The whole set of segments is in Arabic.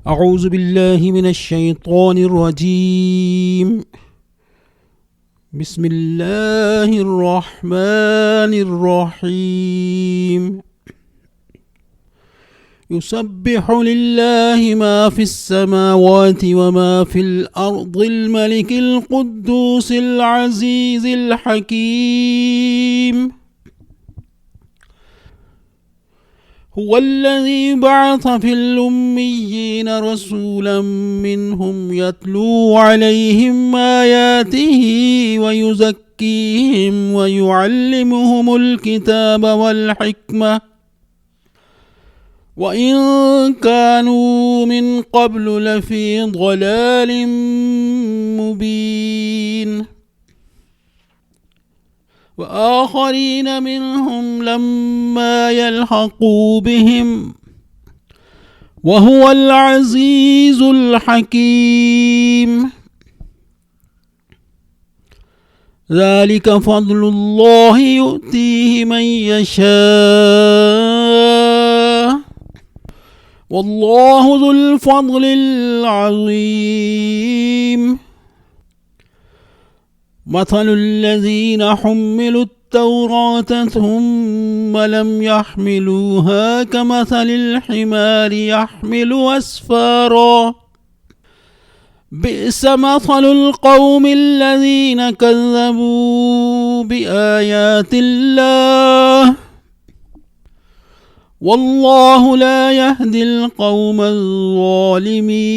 أعوذ بالله من الشيطان الرجيم. بسم الله الرحمن الرحيم. يسبح لله ما في السماوات وما في الأرض الملك القدوس العزيز الحكيم. هو الذي بعث في الأميين رسولا منهم يتلو عليهم آياته ويزكيهم ويعلمهم الكتاب والحكمة وإن كانوا من قبل لفي ضلال مبين. وآخرين منهم لما يلحقوا بهم وهو العزيز الحكيم. ذلك فضل الله يؤتيه من يشاء والله ذو الفضل العظيم. مثل الذين حملوا التوراة ثم لم يحملوها كمثل الحمار يحمل أسفارا بئس مثل القوم الذين كذبوا بآيات الله والله لا يهدي القوم الظالمين.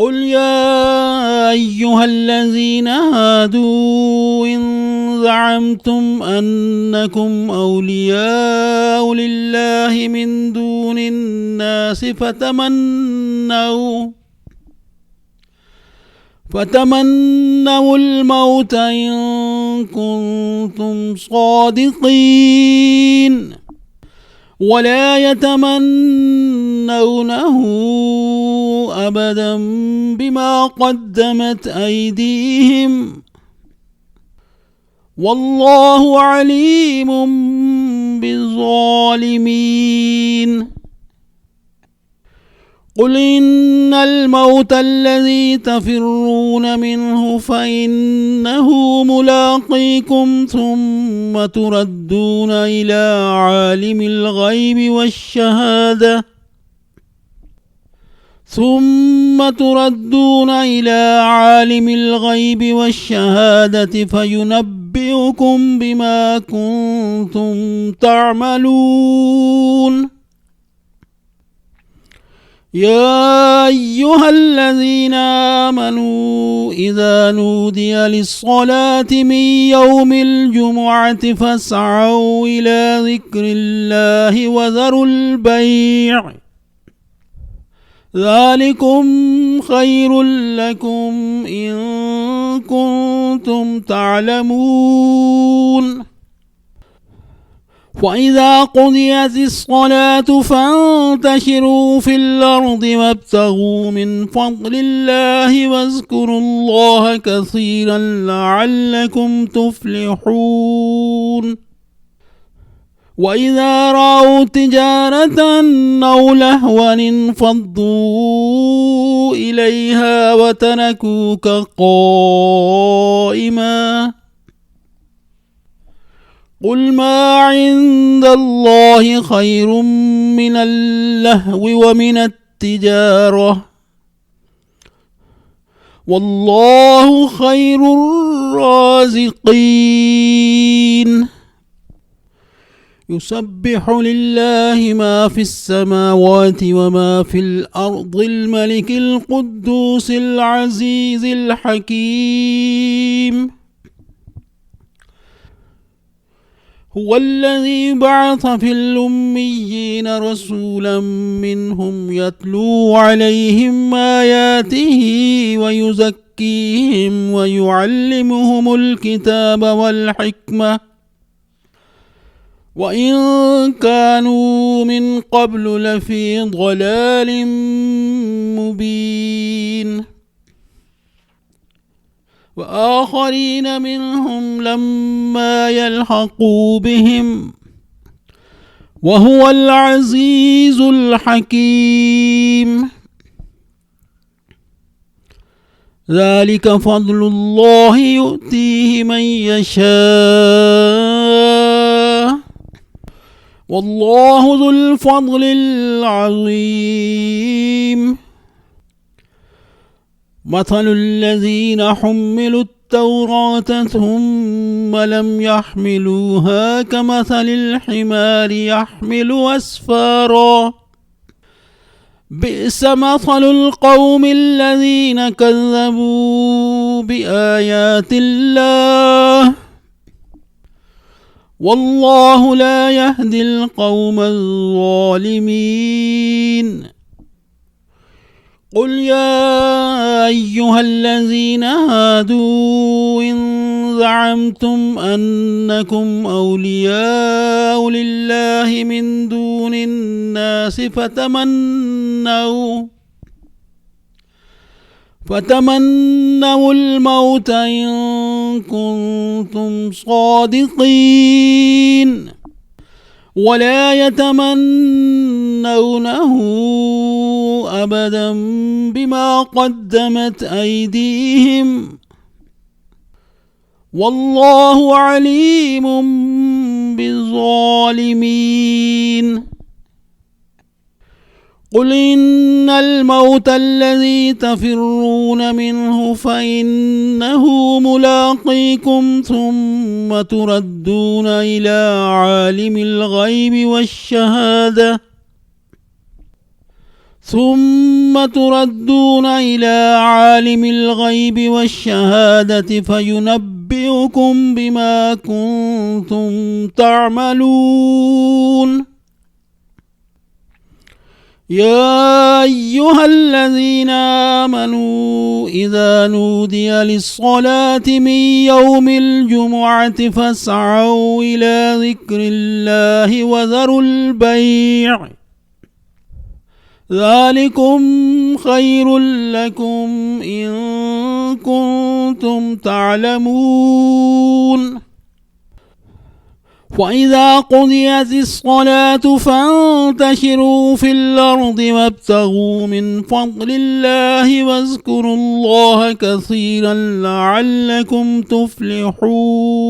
قل يا أيها الذين هادوا إن زعمتم أنكم أولياء لله من دون الناس فتمنوا الموت إن كنتم صادقين ولا يتمنونه أبدا بما قدمت أيديهم والله عليم بالظالمين. قل إن الموت الذي تفرون منه فإنه ملاقيكم ثم تردون إلى عالم الغيب والشهادة فينبئكم بما كنتم تعملون. يا أيها الذين آمنوا إذا نودي للصلاة من يوم الجمعة فاسعوا إلى ذكر الله وذروا البيع ذلكم خير لكم إن كنتم تعلمون. وإذا قضيت الصلاة فانتشروا في الأرض وابتغوا من فضل الله واذكروا الله كثيرا لعلكم تفلحون. وإذا رأوا تجارة أو لهوا انفضوا إليها وتركوك قائما. قل ما عند الله خير من اللهو ومن التجارة والله خير الرازقين. يسبح لله ما في السماوات وما في الأرض الملك القدوس العزيز الحكيم. هو الذي بعث في الأميين رسولا منهم يتلو عليهم آياته ويزكيهم ويعلمهم الكتاب والحكمة وإن كانوا من قبل لفي ضلال مبين. وآخرين منهم لما يلحقوا بهم وهو العزيز الحكيم. ذلك فضل الله يؤتيه من يشاء والله ذو الفضل العظيم. مثل الذين حملوا التوراة ثم لم يحملوها كمثل الحمار يحمل أسفارا بئس مثل القوم الذين كذبوا بآيات الله والله لا يهدي القوم الظالمين. قل يا أيها الذين هادوا إن زعمتم أنكم أولياء لله من دون الناس فتمنوا الموت إن كنتم صادقين ولا يتمنونه أبدا بما قدمت أيديهم والله عليم بالظالمين. قل إن الموت الذي تفرون منه فإنه ملاقيكم ثم تردون إلى عالم الغيب والشهادة فينبئكم بما كنتم تعملون. يا أيها الذين آمنوا إذا نودي للصلاة من يوم الجمعة فاسعوا إلى ذكر الله وذروا البيع ذلكم خير لكم إن كنتم تعلمون. وإذا قضيت الصلاة فانتشروا في الأرض وابتغوا من فضل الله واذكروا الله كثيرا لعلكم تفلحون.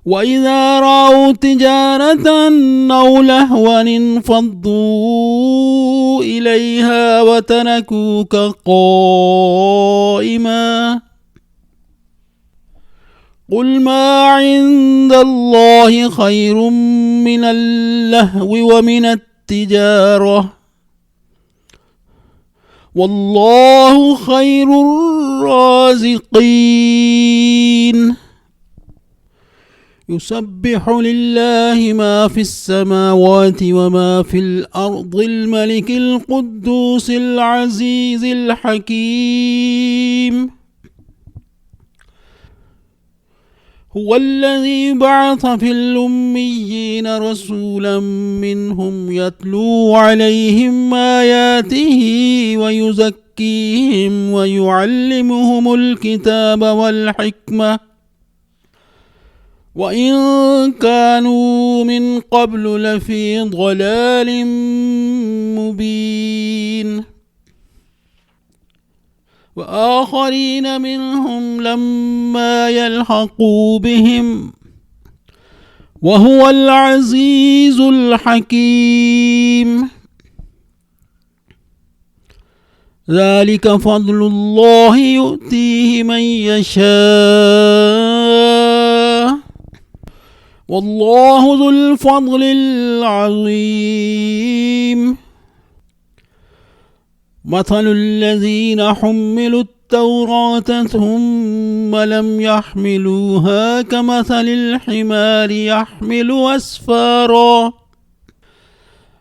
وإذا رأوا تجارة أو لهوا انفضوا إليها وتركوك قائما قل ما عند الله خير من اللهو ومن التجارة والله خير الرازقين. يسبح لله ما في السماوات وما في الأرض الملك القدوس العزيز الحكيم. هو الذي بعث في الأميين رسولا منهم يتلو عليهم آياته ويزكيهم ويعلمهم الكتاب والحكمة وإن كانوا من قبل لفي ضلال مبين. وآخرين منهم لما يلحقوا بهم وهو العزيز الحكيم. ذلك فضل الله يؤتيه من يشاء والله ذو الفضل العظيم. مثل الذين حملوا التوراة ثم لم يحملوها كمثل الحمار يحمل أسفارا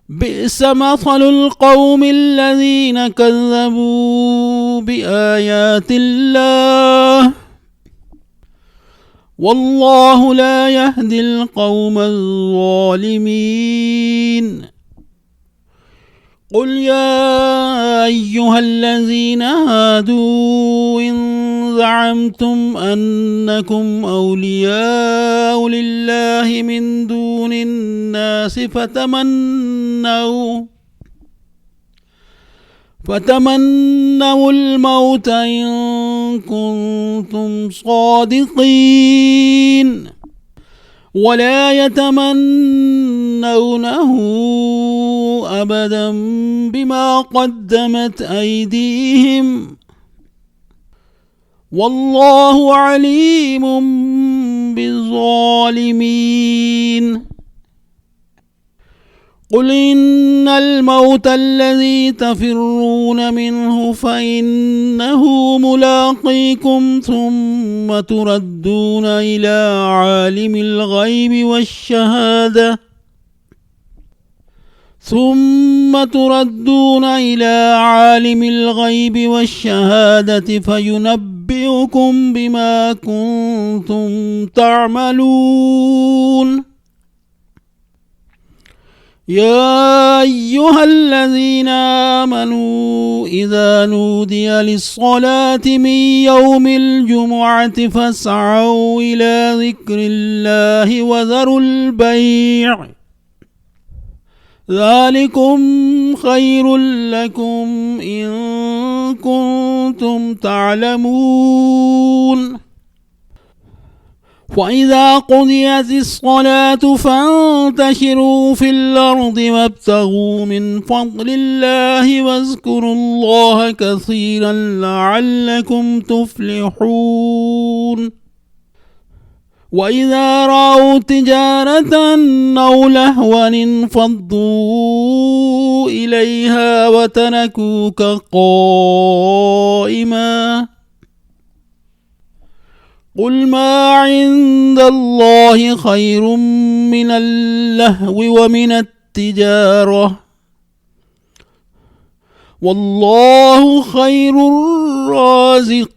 بئس مثل القوم الذين كذبوا بآيات الله والله لا يهدي القوم الظالمين. قل يا أيها الذين هادوا إن زعمتم أنكم أولياء لله من دون الناس فتمنوا الموت إن كنتم صادقين ولا يتمنونه أبدا بما قدمت أيديهم والله عليم بالظالمين. قل إن الموت الذي تفرون منه فإنه ملاقيكم ثم تردون إلى عالم الغيب والشهادة فينبئكم بما كنتم تعملون. يا أيها الذين آمنوا إذا نودي للصلاة من يوم الجمعة فاسعوا إلى ذكر الله وذروا البيع ذلكم خير لكم إن كنتم تعلمون. وإذا قضيت الصلاة فانتشروا في الأرض وابتغوا من فضل الله واذكروا الله كثيرا لعلكم تفلحون. وإذا رأوا تجارة أو لهوا انفضوا إليها وتركوك قائما قل ما عند الله خير من اللهو ومن التجارة والله خير الرازقين.